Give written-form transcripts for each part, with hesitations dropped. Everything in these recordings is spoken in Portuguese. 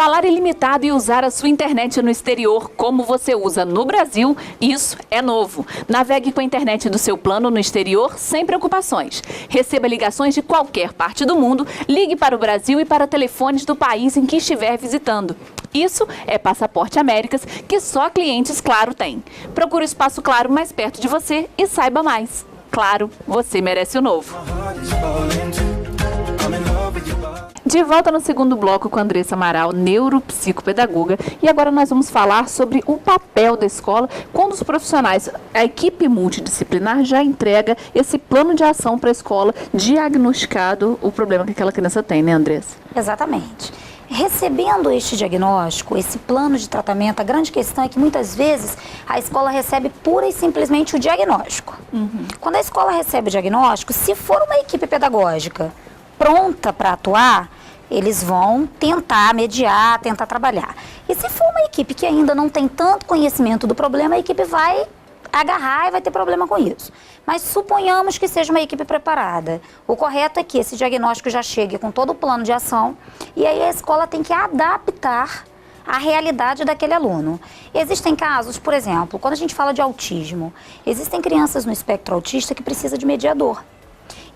Falar ilimitado e usar a sua internet no exterior como você usa no Brasil, isso é novo. Navegue com a internet do seu plano no exterior sem preocupações. Receba ligações de qualquer parte do mundo, ligue para o Brasil e para telefones do país em que estiver visitando. Isso é Passaporte Américas, que só clientes Claro têm. Procure o Espaço Claro mais perto de você e saiba mais. Claro, você merece o novo. De volta no segundo bloco com a Andressa Amaral, neuropsicopedagoga, e agora nós vamos falar sobre o papel da escola quando os profissionais, a equipe multidisciplinar já entrega esse plano de ação para a escola diagnosticado o problema que aquela criança tem, né, Andressa? Exatamente. Recebendo este diagnóstico, esse plano de tratamento, a grande questão é que muitas vezes a escola recebe pura e simplesmente o diagnóstico. Quando a escola recebe o diagnóstico, se for uma equipe pedagógica pronta para atuar, eles vão tentar mediar, tentar trabalhar. E se for uma equipe que ainda não tem tanto conhecimento do problema, a equipe vai agarrar e vai ter problema com isso. Mas suponhamos que seja uma equipe preparada. O correto é que esse diagnóstico já chegue com todo o plano de ação e aí a escola tem que adaptar a realidade daquele aluno. Existem casos, por exemplo, quando a gente fala de autismo, existem crianças no espectro autista que precisam de mediador.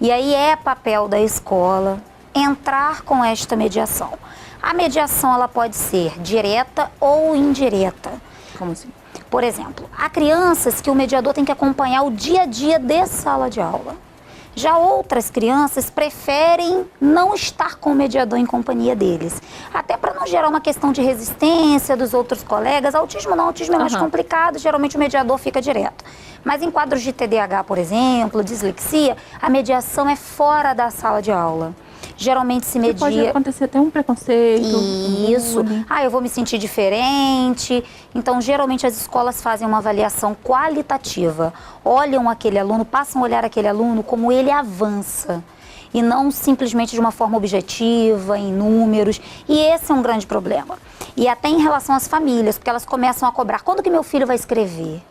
E aí é papel da escola entrar com esta mediação. A mediação ela pode ser direta ou indireta. Como assim? Por exemplo, há crianças que o mediador tem que acompanhar o dia a dia de sala de aula. Já outras crianças preferem não estar com o mediador em companhia deles. Até para não gerar uma questão de resistência dos outros colegas. Autismo não, autismo é mais complicado, geralmente o mediador fica direto. Mas em quadros de TDAH, por exemplo, dislexia, a mediação é fora da sala de aula. Geralmente se media... Pode acontecer até um preconceito. Isso. Eu vou me sentir diferente. Então, geralmente as escolas fazem uma avaliação qualitativa. Olham aquele aluno, passam a olhar aquele aluno como ele avança. E não simplesmente de uma forma objetiva, em números. E esse é um grande problema. E até em relação às famílias, porque elas começam a cobrar. Quando que meu filho vai escrever?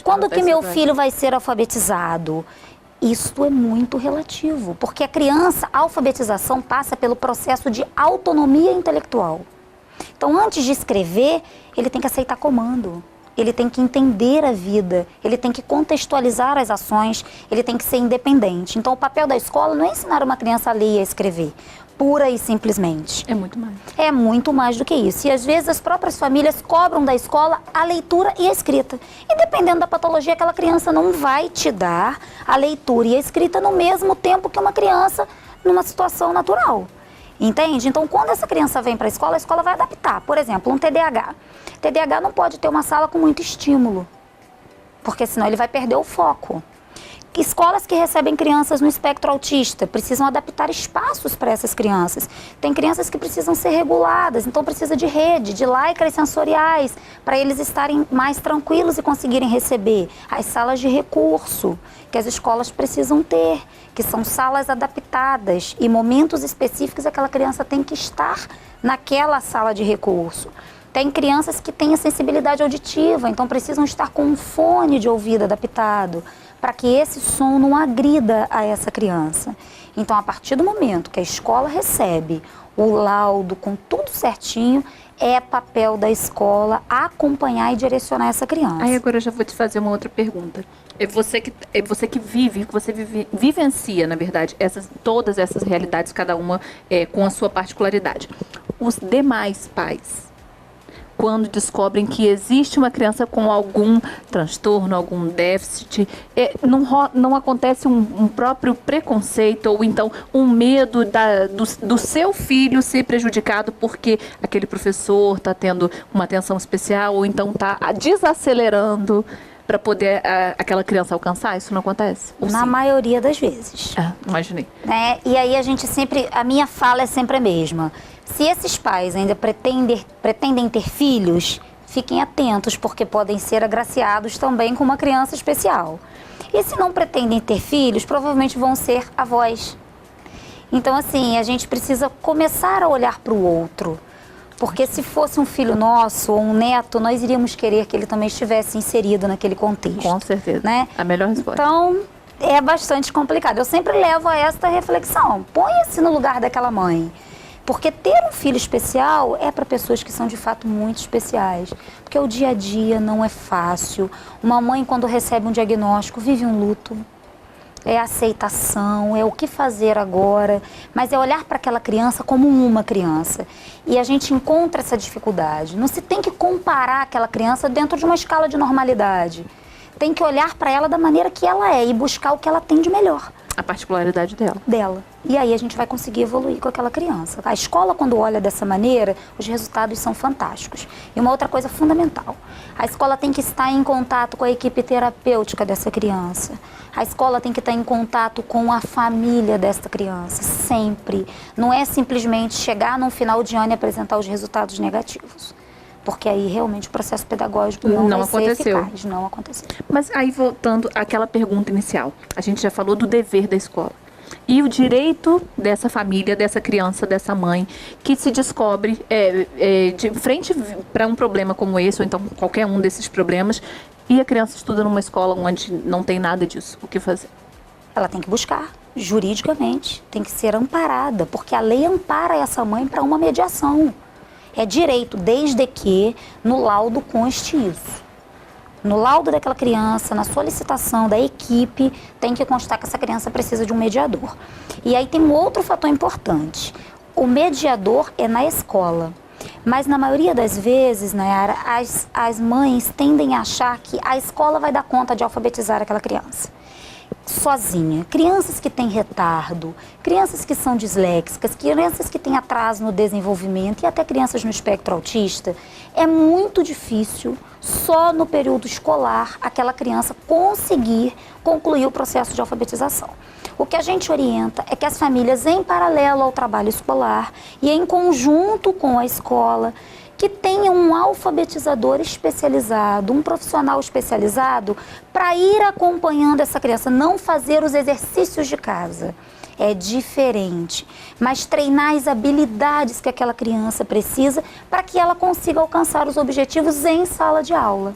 Quando que meu filho vai ser alfabetizado? Isso é muito relativo, porque a criança, a alfabetização passa pelo processo de autonomia intelectual. Então, antes de escrever, ele tem que aceitar comando, ele tem que entender a vida, ele tem que contextualizar as ações, ele tem que ser independente. Então, o papel da escola não é ensinar uma criança a ler e a escrever, pura e simplesmente. É muito mais. É muito mais do que isso. E às vezes as próprias famílias cobram da escola a leitura e a escrita. E dependendo da patologia, aquela criança não vai te dar a leitura e a escrita no mesmo tempo que uma criança numa situação natural. Entende? Então, quando essa criança vem para a escola vai adaptar. Por exemplo, um TDAH. TDAH não pode ter uma sala com muito estímulo, porque senão ele vai perder o foco. Escolas que recebem crianças no espectro autista precisam adaptar espaços para essas crianças. Tem crianças que precisam ser reguladas, então precisa de rede, de lycras sensoriais, para eles estarem mais tranquilos e conseguirem receber. As salas de recurso, que as escolas precisam ter, que são salas adaptadas e momentos específicos aquela criança tem que estar naquela sala de recurso. Tem crianças que têm a sensibilidade auditiva, então precisam estar com um fone de ouvido adaptado, para que esse som não agrida a essa criança. Então, a partir do momento que a escola recebe o laudo com tudo certinho, é papel da escola acompanhar e direcionar essa criança. Aí agora eu já vou te fazer uma outra pergunta. Você que vivencia, na verdade, todas essas realidades, cada uma com a sua particularidade. Os demais pais, quando descobrem que existe uma criança com algum transtorno, algum déficit, não acontece um próprio preconceito ou então um medo do seu filho ser prejudicado porque aquele professor está tendo uma atenção especial ou então está desacelerando para poder aquela criança alcançar? Isso não acontece? Na maioria das vezes. Imaginei. E aí a minha fala é sempre a mesma. Se esses pais ainda pretendem ter filhos, fiquem atentos, porque podem ser agraciados também com uma criança especial. E se não pretendem ter filhos, provavelmente vão ser avós. Então, assim, a gente precisa começar a olhar para o outro. Porque se fosse um filho nosso ou um neto, nós iríamos querer que ele também estivesse inserido naquele contexto. Com certeza, né? A melhor resposta. Então, é bastante complicado. Eu sempre levo a esta reflexão. Ponha-se no lugar daquela mãe. Porque ter um filho especial é para pessoas que são de fato muito especiais. Porque o dia a dia não é fácil. Uma mãe, quando recebe um diagnóstico, vive um luto. É aceitação, é o que fazer agora, mas é olhar para aquela criança como uma criança. E a gente encontra essa dificuldade. Não se tem que comparar aquela criança dentro de uma escala de normalidade. Tem que olhar para ela da maneira que ela é e buscar o que ela tem de melhor. A particularidade dela. E aí a gente vai conseguir evoluir com aquela criança. A escola, quando olha dessa maneira, os resultados são fantásticos. E uma outra coisa fundamental, a escola tem que estar em contato com a equipe terapêutica dessa criança. A escola tem que estar em contato com a família dessa criança, sempre. Não é simplesmente chegar no final de ano e apresentar os resultados negativos. Porque aí realmente o processo pedagógico não vai ser eficaz. Não aconteceu. Mas aí voltando àquela pergunta inicial, a gente já falou do dever da escola. E o direito dessa família, dessa criança, dessa mãe, que se descobre de frente para um problema como esse, ou então qualquer um desses problemas, e a criança estuda numa escola onde não tem nada disso, o que fazer? Ela tem que buscar, juridicamente, tem que ser amparada, porque a lei ampara essa mãe para uma mediação. É direito, desde que no laudo conste isso. No laudo daquela criança, na solicitação da equipe, tem que constar que essa criança precisa de um mediador. E aí tem um outro fator importante. O mediador é na escola. Mas na maioria das vezes, Nayara, as mães tendem a achar que a escola vai dar conta de alfabetizar aquela criança sozinha. Crianças que têm retardo, crianças que são disléxicas, crianças que têm atraso no desenvolvimento e até crianças no espectro autista, é muito difícil só no período escolar aquela criança conseguir concluir o processo de alfabetização. O que a gente orienta é que as famílias, em paralelo ao trabalho escolar e em conjunto com a escola, que tenha um alfabetizador especializado, um profissional especializado para ir acompanhando essa criança, não fazer os exercícios de casa. É diferente, mas treinar as habilidades que aquela criança precisa para que ela consiga alcançar os objetivos em sala de aula.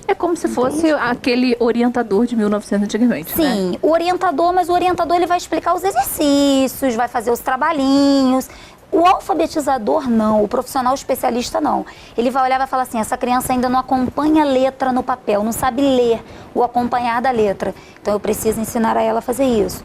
É como se fosse aquele orientador de 1900 antigamente, Sim, né? O orientador, mas o orientador ele vai explicar os exercícios, vai fazer os trabalhinhos. O alfabetizador não, o profissional especialista não. Ele vai olhar e vai falar assim, essa criança ainda não acompanha a letra no papel, não sabe ler o acompanhar da letra. Então eu preciso ensinar a ela a fazer isso.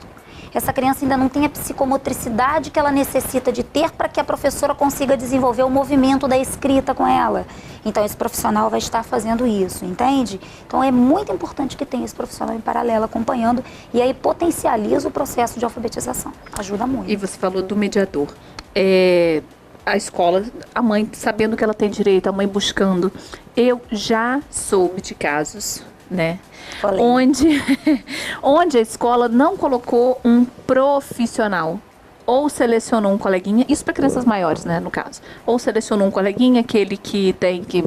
Essa criança ainda não tem a psicomotricidade que ela necessita de ter para que a professora consiga desenvolver o movimento da escrita com ela. Então esse profissional vai estar fazendo isso, entende? Então é muito importante que tenha esse profissional em paralelo acompanhando e aí potencializa o processo de alfabetização. Ajuda muito. E você falou do mediador. A escola, a mãe sabendo que ela tem direito, a mãe buscando. Eu já soube de casos, né? Onde a escola não colocou um profissional ou selecionou um coleguinha, isso para crianças maiores, né, no caso, ou selecionou um coleguinha, aquele que tem que,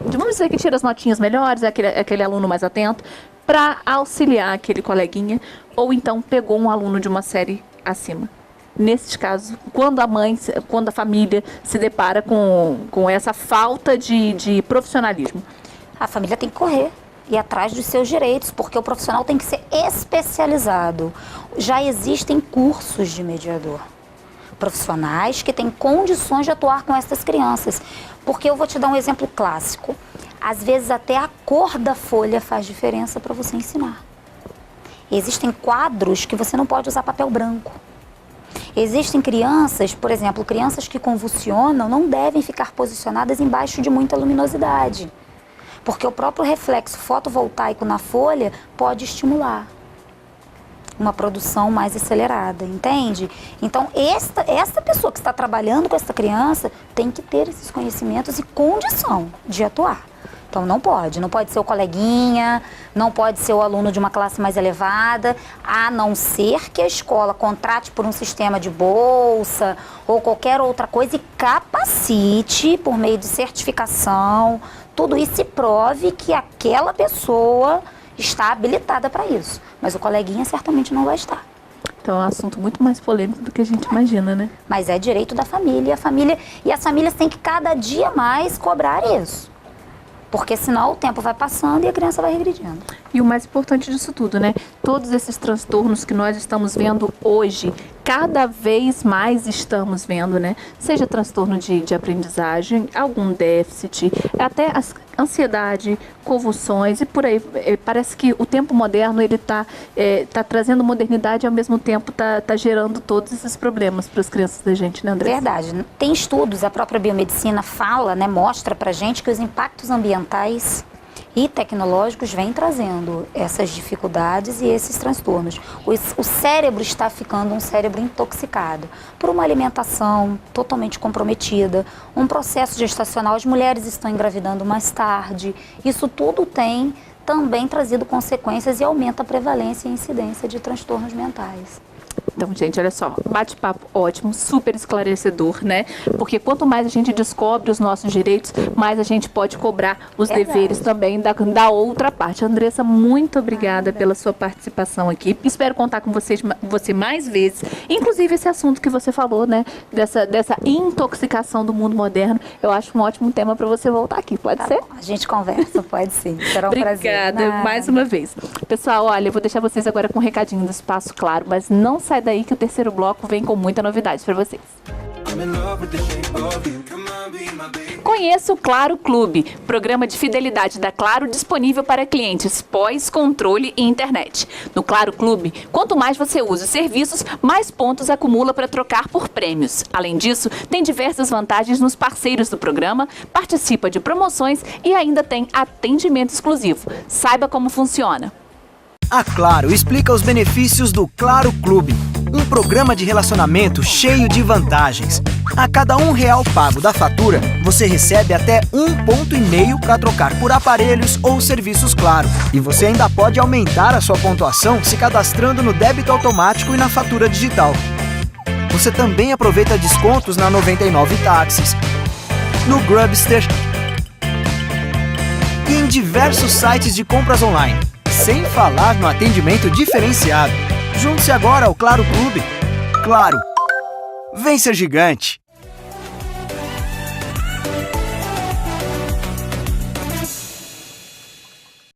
vamos dizer que tira as notinhas melhores, aquele aluno mais atento, para auxiliar aquele coleguinha, ou então pegou um aluno de uma série acima. Nesses casos, quando a família se depara com essa falta de profissionalismo. A família tem que correr e ir atrás dos seus direitos, porque o profissional tem que ser especializado. Já existem cursos de mediador. Profissionais que têm condições de atuar com essas crianças. Porque eu vou te dar um exemplo clássico. Às vezes até a cor da folha faz diferença para você ensinar. Existem quadros que você não pode usar papel branco. Existem crianças, por exemplo, crianças que convulsionam não devem ficar posicionadas embaixo de muita luminosidade, porque o próprio reflexo fotovoltaico na folha pode estimular uma produção mais acelerada, entende? Então, esta pessoa que está trabalhando com essa criança tem que ter esses conhecimentos e condição de atuar. Então não pode ser o coleguinha, não pode ser o aluno de uma classe mais elevada, a não ser que a escola contrate por um sistema de bolsa ou qualquer outra coisa e capacite por meio de certificação, tudo isso e prove que aquela pessoa está habilitada para isso. Mas o coleguinha certamente não vai estar. Então é um assunto muito mais polêmico do que a gente imagina, né? Mas é direito da família, e as famílias têm que cada dia mais cobrar isso. Porque senão o tempo vai passando e a criança vai regredindo. E o mais importante disso tudo, né? Todos esses transtornos que nós estamos vendo hoje, cada vez mais estamos vendo, né? Seja transtorno de aprendizagem, algum déficit, até ansiedade, convulsões e por aí. Parece que o tempo moderno, ele tá trazendo modernidade e ao mesmo tempo tá gerando todos esses problemas para as crianças da gente, né, André? Verdade. Tem estudos, a própria biomedicina fala, né, mostra pra gente que os impactos ambientais e tecnológicos vêm trazendo essas dificuldades e esses transtornos. O cérebro está ficando um cérebro intoxicado por uma alimentação totalmente comprometida, um processo gestacional, as mulheres estão engravidando mais tarde. Isso tudo tem também trazido consequências e aumenta a prevalência e incidência de transtornos mentais. Então, gente, olha só, bate-papo ótimo, super esclarecedor, né? Porque quanto mais a gente descobre os nossos direitos, mais a gente pode cobrar os deveres também da outra parte. Andressa, muito obrigada pela sua participação aqui. Espero contar com você mais vezes. Inclusive, esse assunto que você falou, né? Dessa intoxicação do mundo moderno, eu acho um ótimo tema para você voltar aqui. Pode ser? A gente conversa, pode sim. Será um prazer. Obrigada, mais uma vez. Pessoal, olha, eu vou deixar vocês agora com um recadinho do Espaço Claro, mas não sai daí que o terceiro bloco vem com muita novidade para vocês. Conheça o Claro Clube, programa de fidelidade da Claro disponível para clientes pós, controle e internet. No Claro Clube, quanto mais você usa os serviços, mais pontos acumula para trocar por prêmios. Além disso, tem diversas vantagens nos parceiros do programa, participa de promoções e ainda tem atendimento exclusivo. Saiba como funciona. A Claro explica os benefícios do Claro Clube, um programa de relacionamento cheio de vantagens. A cada R$1 pago da fatura, você recebe até 1,5 ponto para trocar por aparelhos ou serviços Claro. E você ainda pode aumentar a sua pontuação se cadastrando no débito automático e na fatura digital. Você também aproveita descontos na 99 Táxis, no Grubster e em diversos sites de compras online. Sem falar no atendimento diferenciado. Junte-se agora ao Claro Clube. Claro, vem ser gigante!